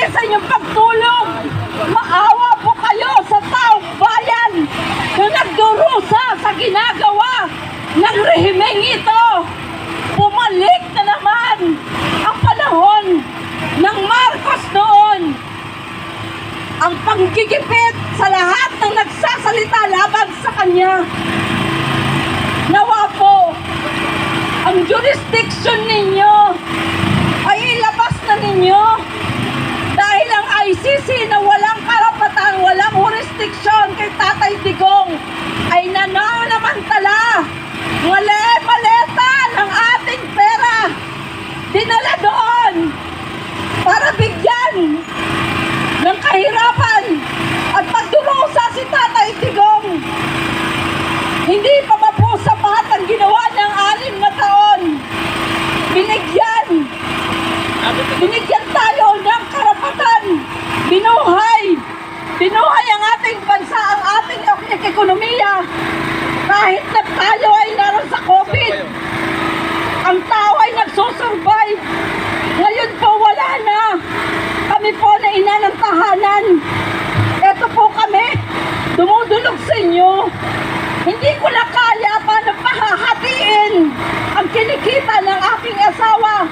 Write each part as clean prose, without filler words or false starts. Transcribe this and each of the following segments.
humingi sa inyong pagtulong. Maawa po kayo sa taong bayan na nagdurusa sa ginagawa ng rehimeng ito. Bumalik na naman ang panahon ng Marcos noon. Ang panggigipit sa lahat ng nagsasalita laban sa kanya. Nawa po, ang jurisdiction ninyo ay ilabas na ninyo dahil ang ICC na walang karapatan, walang jurisdiction kay Tatay Digong ay nananamantala. Maleta ng ating pera dinala doon para bigyan ng kahirapan at pagdurusa si Tatay Digong. Hindi pa ba po sapat ang ginawa ng 6 na taon? Binigyan tayo ng karapatan. Binuhay ang ating bansa, ang ating ekonomiya. Kahit na tayo ay naroon sa COVID, ang tao ay nagsusurvive. Ngayon po wala na. Kami po na ina ng tahanan. Ito po kami, dumudulog sa inyo. Hindi ko na kaya paano pahahatiin ang kinikita ng aking asawa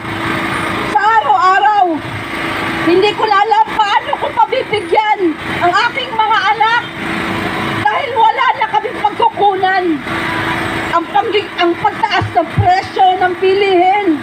sa araw-araw. Hindi ko na alam paano ko pabibigyan ang aking mga anak dahil wala na kami pagkukunan. Ang pagtaas ng presyo ng bilihin,